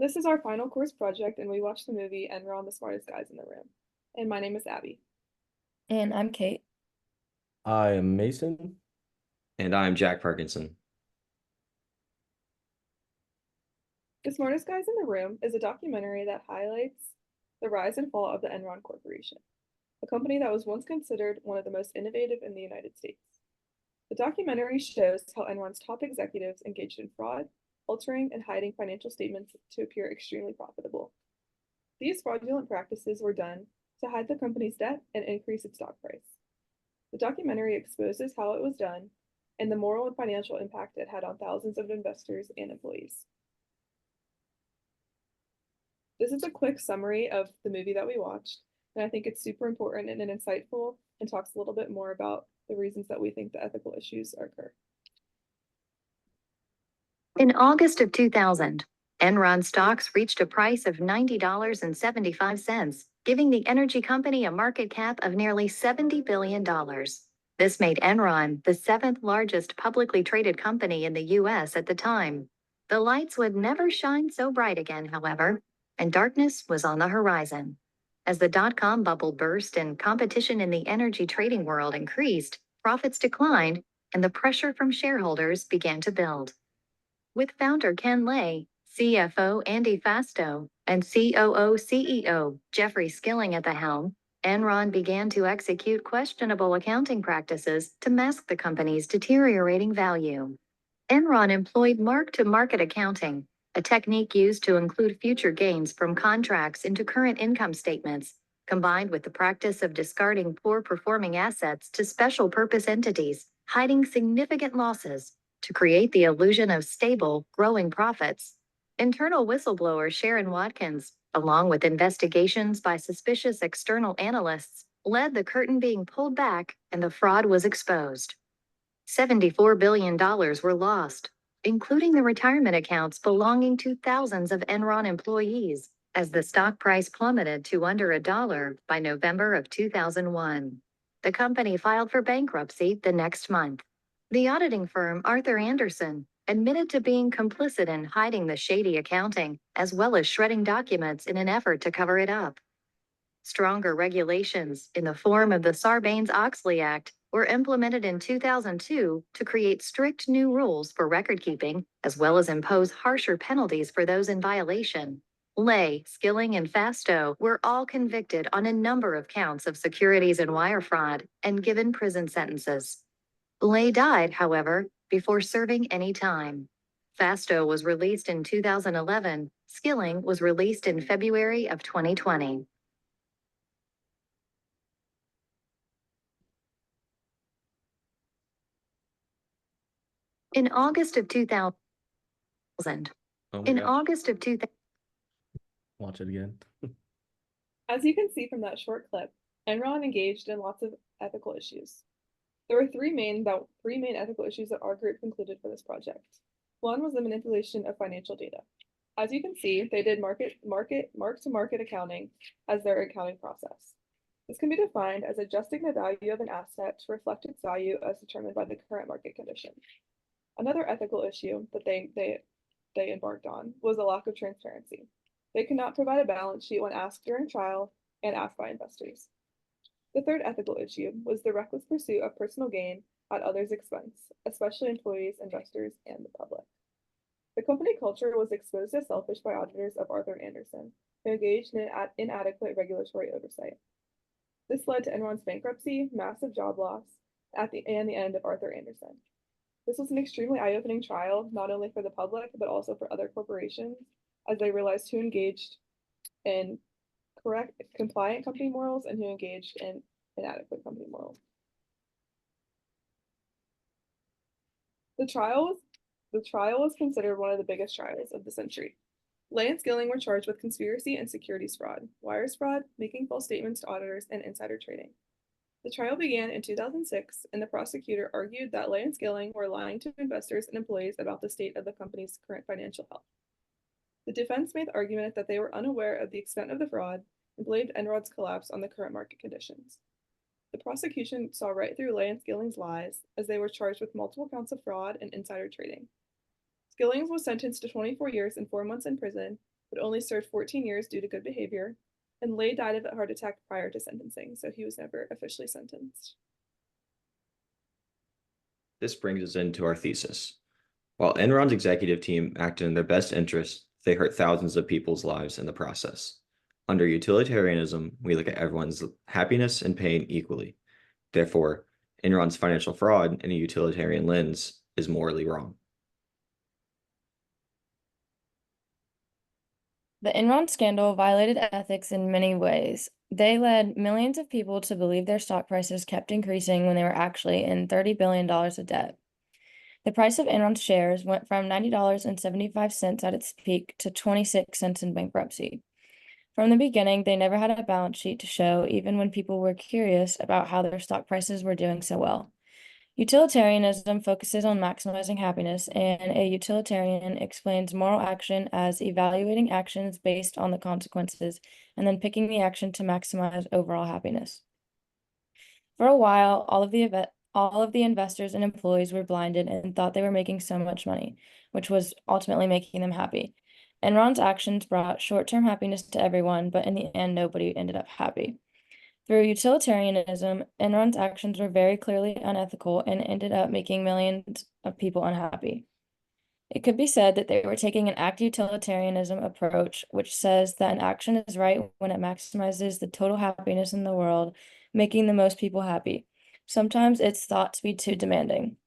This is our final course project, and we watched the movie Enron, the Smartest Guys in the Room. And my name is Abby. And I'm Kate. I am Mason. And I'm Jack Parkinson. The Smartest Guys in the Room is a documentary that highlights the rise and fall of the Enron Corporation, a company that was once considered one of the most innovative in the United States. The documentary shows how Enron's top executives engaged in fraud, altering and hiding financial statements to appear extremely profitable. These fraudulent practices were done to hide the company's debt and increase its stock price. The documentary exposes how it was done and the moral and financial impact it had on thousands of investors and employees. This is a quick summary of the movie that we watched, and I think it's super important and insightful and talks a little bit more about the reasons that we think the ethical issues occur. In August of 2000, Enron stocks reached a price of $90.75, giving the energy company a market cap of nearly $70 billion. This made Enron the seventh largest publicly traded company in the U.S. at the time. The lights would never shine so bright again, however, and darkness was on the horizon. As the dot-com bubble burst and competition in the energy trading world increased, profits declined, and the pressure from shareholders began to build. With founder Ken Lay, CFO Andy Fasto, and COO CEO Jeffrey Skilling at the helm, Enron began to execute questionable accounting practices to mask the company's deteriorating value. Enron employed mark-to-market accounting, a technique used to include future gains from contracts into current income statements, combined with the practice of discarding poor-performing assets to special-purpose entities, hiding significant losses to create the illusion of stable, growing profits. Internal whistleblower Sharon Watkins, along with investigations by suspicious external analysts, led the curtain being pulled back and the fraud was exposed. $74 billion were lost, including the retirement accounts belonging to thousands of Enron employees, as the stock price plummeted to under $1 by November of 2001. The company filed for bankruptcy the next month. The auditing firm Arthur Andersen admitted to being complicit in hiding the shady accounting, as well as shredding documents in an effort to cover it up. Stronger regulations, in the form of the Sarbanes-Oxley Act, were implemented in 2002 to create strict new rules for record-keeping, as well as impose harsher penalties for those in violation. Lay, Skilling, and Fasto were all convicted on a number of counts of securities and wire fraud and given prison sentences. Lay died, however, before serving any time. Fasto was released in 2011. Skilling was released in February of 2020. In August of 2000, August of 2000, Watch it again. As you can see from that short clip, Enron engaged in lots of ethical issues. There were three main ethical issues that our group concluded for this project. One was the manipulation of financial data. As you can see, they did mark-to-market accounting as their accounting process. This can be defined as adjusting the value of an asset to reflect its value as determined by the current market conditions. Another ethical issue that they embarked on was a lack of transparency. They could not provide a balance sheet when asked during trial and asked by investors. The third ethical issue was the reckless pursuit of personal gain at others' expense, especially employees, investors, and the public. The company culture was exposed as selfish by auditors of Arthur Andersen, who engaged in inadequate regulatory oversight. This led to Enron's bankruptcy, massive job loss, and the end of Arthur Andersen. This was an extremely eye-opening trial, not only for the public, but also for other corporations, as they realized who engaged in compliant company morals and who engaged in inadequate company morals. The trial was considered one of the biggest trials of the century. Lay and Skilling were charged with conspiracy and securities fraud, wires fraud, making false statements to auditors, and insider trading. The trial began in 2006, and the prosecutor argued that Lay and Skilling were lying to investors and employees about the state of the company's current financial health. The defense made the argument that they were unaware of the extent of the fraud and blamed Enron's collapse on the current market conditions. The prosecution saw right through Lay and Skilling's lies, as they were charged with multiple counts of fraud and insider trading. Skillings was sentenced to 24 years and 4 months in prison, but only served 14 years due to good behavior, and Lay died of a heart attack prior to sentencing, so he was never officially sentenced. This brings us into our thesis. While Enron's executive team acted in their best interest, they hurt thousands of people's lives in the process. Under utilitarianism, we look at everyone's happiness and pain equally. Therefore, Enron's financial fraud in a utilitarian lens is morally wrong. The Enron scandal violated ethics in many ways. They led millions of people to believe their stock prices kept increasing when they were actually in $30 billion of debt. The price of Enron's shares went from $90.75 at its peak to 26 cents in bankruptcy. From the beginning, they never had a balance sheet to show, even when people were curious about how their stock prices were doing so well. Utilitarianism focuses on maximizing happiness, and a utilitarian explains moral action as evaluating actions based on the consequences and then picking the action to maximize overall happiness. For a while, all of the investors and employees were blinded and thought they were making so much money, which was ultimately making them happy. Enron's actions brought short-term happiness to everyone, but in the end, nobody ended up happy. Through utilitarianism, Enron's actions were very clearly unethical and ended up making millions of people unhappy. It could be said that they were taking an act utilitarianism approach, which says that an action is right when it maximizes the total happiness in the world, making the most people happy. Sometimes it's thought to be too demanding.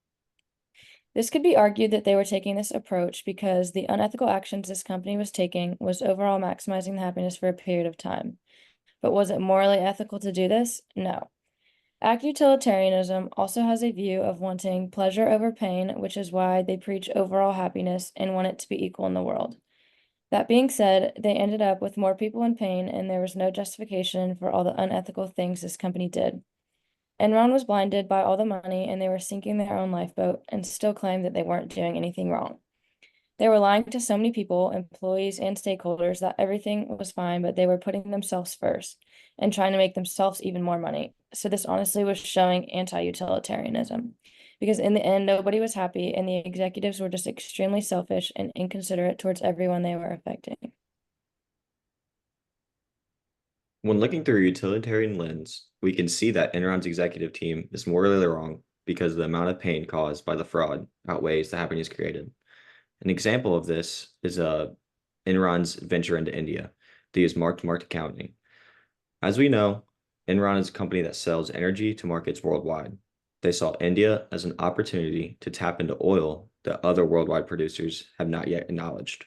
This could be argued that they were taking this approach because the unethical actions this company was taking was overall maximizing the happiness for a period of time. But was it morally ethical to do this? No. Act utilitarianism also has a view of wanting pleasure over pain, which is why they preach overall happiness and want it to be equal in the world. That being said, they ended up with more people in pain, and there was no justification for all the unethical things this company did. Enron was blinded by all the money, and they were sinking their own lifeboat and still claimed that they weren't doing anything wrong. They were lying to so many people, employees and stakeholders, that everything was fine, but they were putting themselves first and trying to make themselves even more money. So this honestly was showing anti-utilitarianism, because in the end, nobody was happy, and the executives were just extremely selfish and inconsiderate towards everyone they were affecting. When looking through a utilitarian lens, we can see that Enron's executive team is morally wrong because the amount of pain caused by the fraud outweighs the happiness created. An example of this is Enron's venture into India. They use mark-to-market accounting. As we know, Enron is a company that sells energy to markets worldwide. They saw India as an opportunity to tap into oil that other worldwide producers have not yet acknowledged.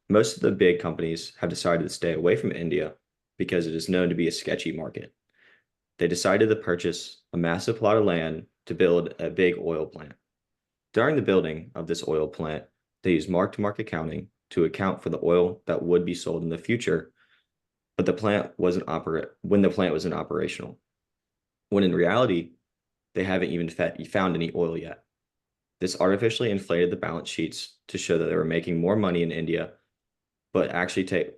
Most of the big companies have decided to stay away from India because it is known to be a sketchy market. They decided to purchase a massive plot of land to build a big oil plant. During the building of this oil plant, they used mark-to-market accounting to account for the oil that would be sold in the future, but the plant wasn't operational. When in reality, they haven't even found any oil yet. This artificially inflated the balance sheets to show that they were making more money in India, but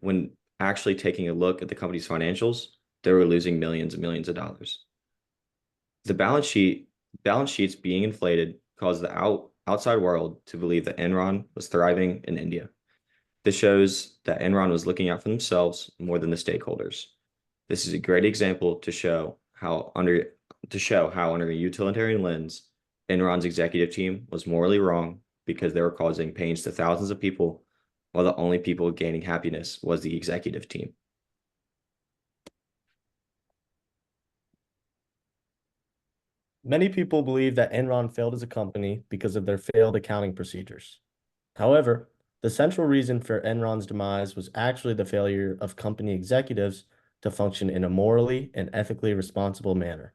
when actually taking a look at the company's financials, they were losing millions and millions of dollars. The balance sheets being inflated caused the outside world to believe that Enron was thriving in India. This shows that Enron was looking out for themselves more than the stakeholders. This is a great example to show how under a utilitarian lens, Enron's executive team was morally wrong because they were causing pains to thousands of people, while the only people gaining happiness was the executive team. Many people believe that Enron failed as a company because of their failed accounting procedures. However, the central reason for Enron's demise was actually the failure of company executives to function in a morally and ethically responsible manner.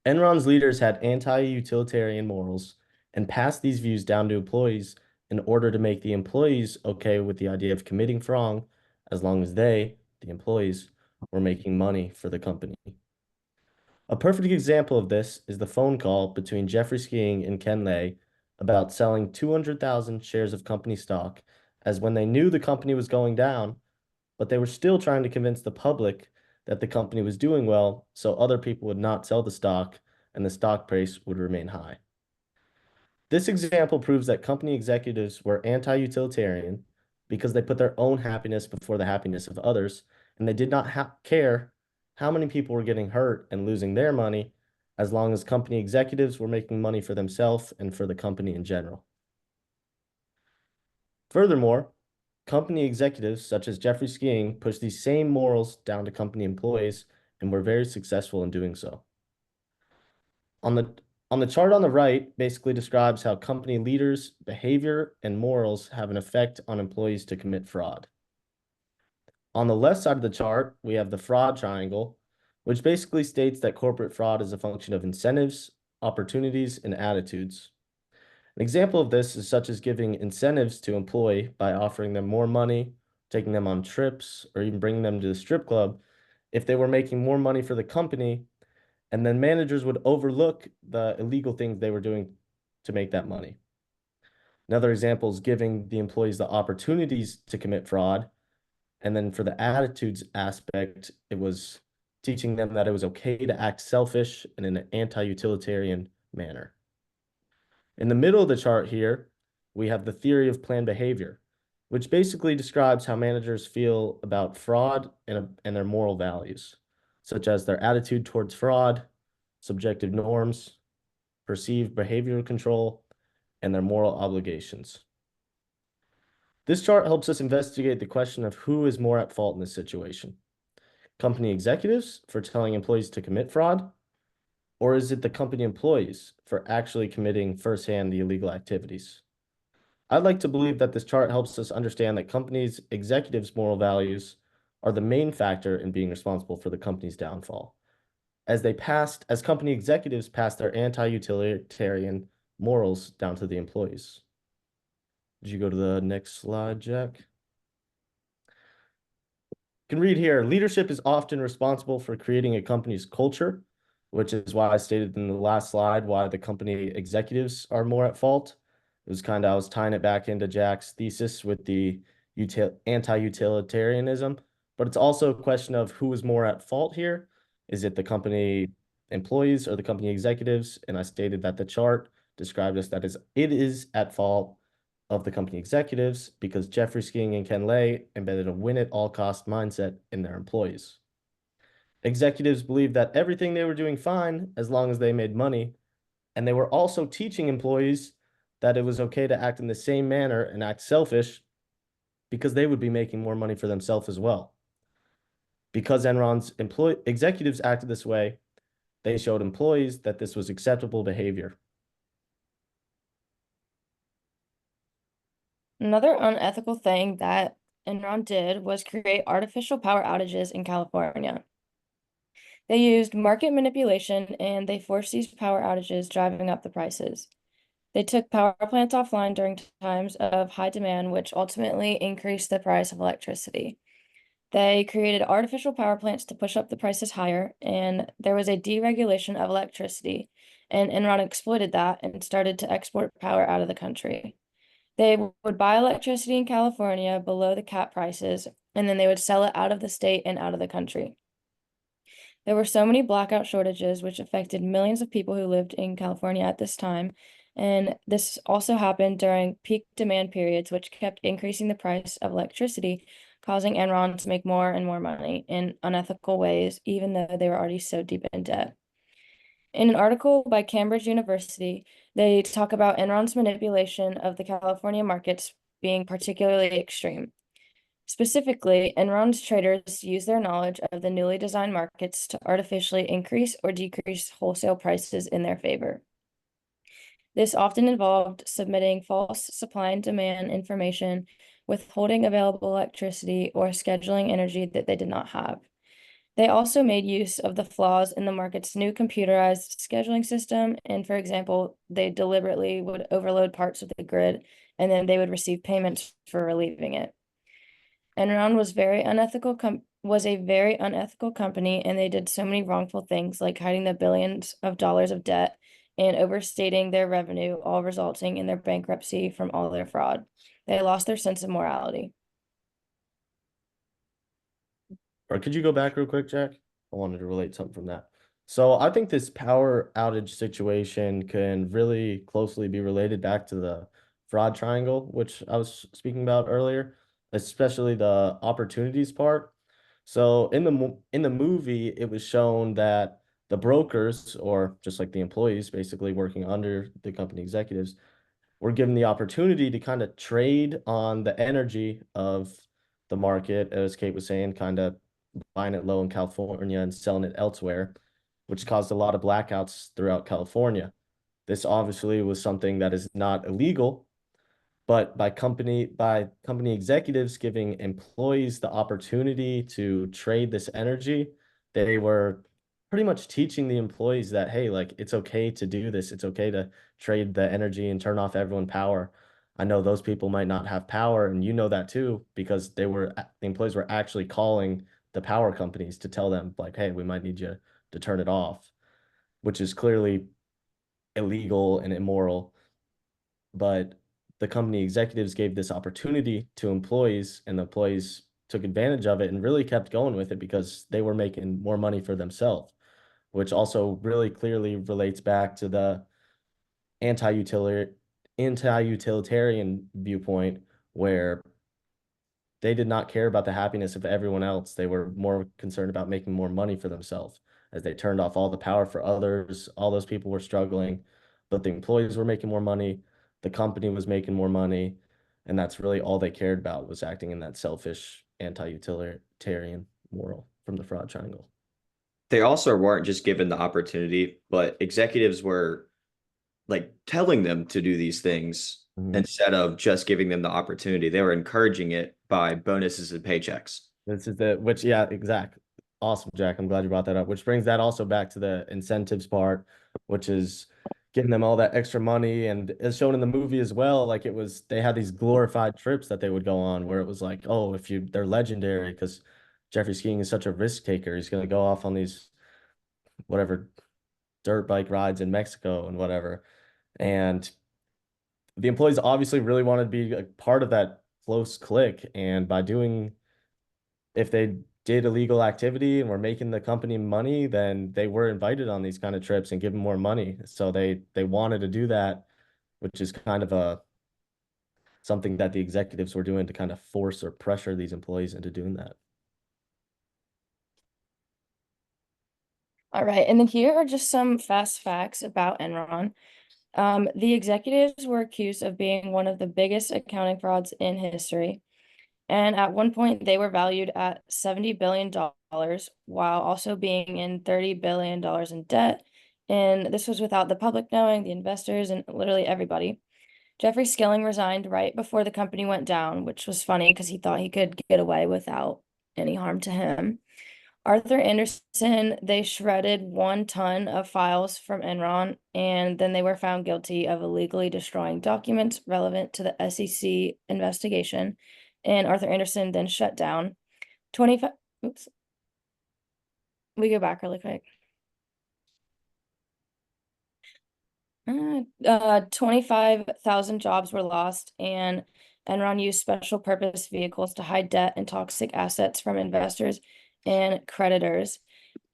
Enron's leaders had anti-utilitarian morals and passed these views down to employees in order to make the employees okay with the idea of committing fraud as long as they, the employees, were making money for the company. A perfect example of this is the phone call between Jeffrey Skiing and Ken Lay about selling 200,000 shares of company stock, as when they knew the company was going down, but they were still trying to convince the public that the company was doing well so other people would not sell the stock and the stock price would remain high. This example proves that company executives were anti-utilitarian because they put their own happiness before the happiness of others, and they did not care how many people were getting hurt and losing their money, as long as company executives were making money for themselves and for the company in general. Furthermore, company executives such as Jeffrey Skiing pushed these same morals down to company employees and were very successful in doing so. On the chart on the right basically describes how company leaders' behavior and morals have an effect on employees to commit fraud. On the left side of the chart, we have the fraud triangle, which basically states that corporate fraud is a function of incentives, opportunities, and attitudes. An example of this is such as giving incentives to employee by offering them more money, taking them on trips, or even bringing them to the strip club if they were making more money for the company, and then managers would overlook the illegal things they were doing to make that money. Another example is giving the employees the opportunities to commit fraud. And then for the attitudes aspect, it was teaching them that it was okay to act selfish and in an anti-utilitarian manner. In the middle of the chart here, we have the theory of planned behavior, which basically describes how managers feel about fraud and their moral values, such as their attitude towards fraud, subjective norms, perceived behavioral control, and their moral obligations. This chart helps us investigate the question of who is more at fault in this situation. Company executives for telling employees to commit fraud, or is it the company employees for actually committing firsthand the illegal activities? I'd like to believe that this chart helps us understand that companies' executives' moral values are the main factor in being responsible for the company's downfall, as company executives pass their anti-utilitarian morals down to the employees. Did you go to the next slide, Jack? You can read here, leadership is often responsible for creating a company's culture, which is why I stated in the last slide why the company executives are more at fault. It was I was tying it back into Jack's thesis with the anti-utilitarianism, but it's also a question of who is more at fault here. Is it the company employees or the company executives? And I stated that the chart described us that it is at fault of the company executives because Jeffrey Skiing and Ken Lay embedded a win-at-all-cost mindset in their employees. Executives believed that everything they were doing fine as long as they made money, and they were also teaching employees that it was okay to act in the same manner and act selfish because they would be making more money for themselves as well. Because Enron's executives acted this way, they showed employees that this was acceptable behavior. Another unethical thing that Enron did was create artificial power outages in California. They used market manipulation and they forced these power outages, driving up the prices. They took power plants offline during times of high demand, which ultimately increased the price of electricity. They created artificial power plants to push up the prices higher, and there was a deregulation of electricity, and Enron exploited that and started to export power out of the country. They would buy electricity in California below the cap prices, and then they would sell it out of the state and out of the country. There were so many blackout shortages, which affected millions of people who lived in California at this time. And this also happened during peak demand periods, which kept increasing the price of electricity, causing Enron to make more and more money in unethical ways, even though they were already so deep in debt. In an article by Cambridge University, they talk about Enron's manipulation of the California markets being particularly extreme. Specifically, Enron's traders use their knowledge of the newly designed markets to artificially increase or decrease wholesale prices in their favor. This often involved submitting false supply and demand information, withholding available electricity, or scheduling energy that they did not have. They also made use of the flaws in the market's new computerized scheduling system, and for example, they deliberately would overload parts of the grid, and then they would receive payments for relieving it. Enron was a very unethical company, and they did so many wrongful things like hiding the billions of dollars of debt and overstating their revenue, all resulting in their bankruptcy from all their fraud. They lost their sense of morality. Or could you go back real quick, Jack? I wanted to relate something from that. So I think this power outage situation can really closely be related back to the fraud triangle, which I was speaking about earlier. especially the opportunities part. So in the movie, it was shown that the brokers, or just like the employees basically working under the company executives, were given the opportunity to kind of trade on the energy of the market, as Kate was saying, kind of buying it low in California and selling it elsewhere, which caused a lot of blackouts throughout California. This obviously was something that is not illegal, but by company executives giving employees the opportunity to trade this energy, they were pretty much teaching the employees that, hey, like it's okay to do this. It's okay to trade the energy and turn off everyone power. I know those people might not have power, and you know that too, because the employees were actually calling the power companies to tell them like, hey, we might need you to turn it off, which is clearly illegal and immoral. But the company executives gave this opportunity to employees, and the employees took advantage of it and really kept going with it because they were making more money for themselves, which also really clearly relates back to the anti-utilitarian viewpoint, where they did not care about the happiness of everyone else. They were more concerned about making more money for themselves, as they turned off all the power for others. All those people were struggling, but the employees were making more money. The company was making more money. And that's really all they cared about, was acting in that selfish, anti-utilitarian moral from the fraud triangle. They also weren't just given the opportunity, but executives were like telling them to do these things instead of just giving them the opportunity. They were encouraging it by bonuses and paychecks. Yeah, exact. Awesome, Jack. I'm glad you brought that up, which brings that also back to the incentives part, which is giving them all that extra money. And as shown in the movie as well, like they had these glorified trips that they would go on, where it was like, oh, they're legendary because Jeffrey Skiing is such a risk taker. He's going to go off on these whatever dirt bike rides in Mexico and whatever. And the employees obviously really wanted to be a part of that close clique. And if they did illegal activity and were making the company money, then they were invited on these kind of trips and given more money. So they wanted to do that, which is kind of something that the executives were doing to kind of force or pressure these employees into doing that. All right, and then here are just some fast facts about Enron. The executives were accused of being one of the biggest accounting frauds in history. And at one point, they were valued at $70 billion while also being in $30 billion in debt. And this was without the public knowing, the investors, and literally everybody. Jeffrey Skilling resigned right before the company went down, which was funny because he thought he could get away without any harm to him. Arthur Anderson, they shredded 1 ton of files from Enron, and then they were found guilty of illegally destroying documents relevant to the SEC investigation. And Arthur Anderson then shut down 25. Oops. We go back really quick. 25,000 jobs were lost, and Enron used special purpose vehicles to hide debt and toxic assets from investors and creditors.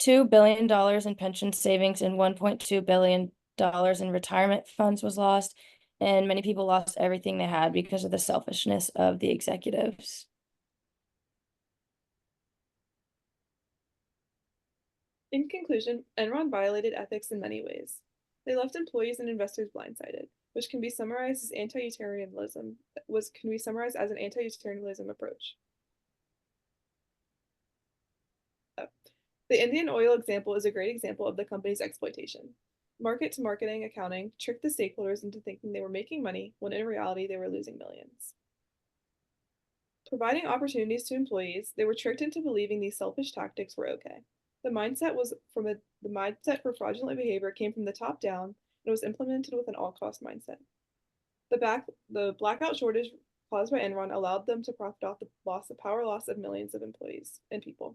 $2 billion in pension savings and $1.2 billion in retirement funds was lost, and many people lost everything they had because of the selfishness of the executives. In conclusion, Enron violated ethics in many ways. They left employees and investors blindsided, which can be summarized as an anti-utilitarianism approach. The Indian oil example is a great example of the company's exploitation. Market to marketing accounting tricked the stakeholders into thinking they were making money when in reality they were losing millions. Providing opportunities to employees, they were tricked into believing these selfish tactics were okay. The mindset for fraudulent behavior came from the top down and was implemented with an all-cost mindset. The blackout shortage caused by Enron allowed them to profit off the power loss of millions of employees and people.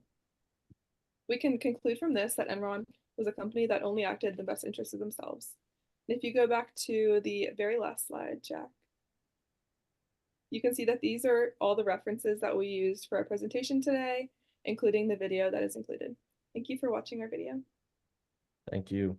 We can conclude from this that Enron was a company that only acted in the best interest of themselves. And if you go back to the very last slide, Jack, you can see that these are all the references that we used for our presentation today, including the video that is included. Thank you for watching our video. Thank you.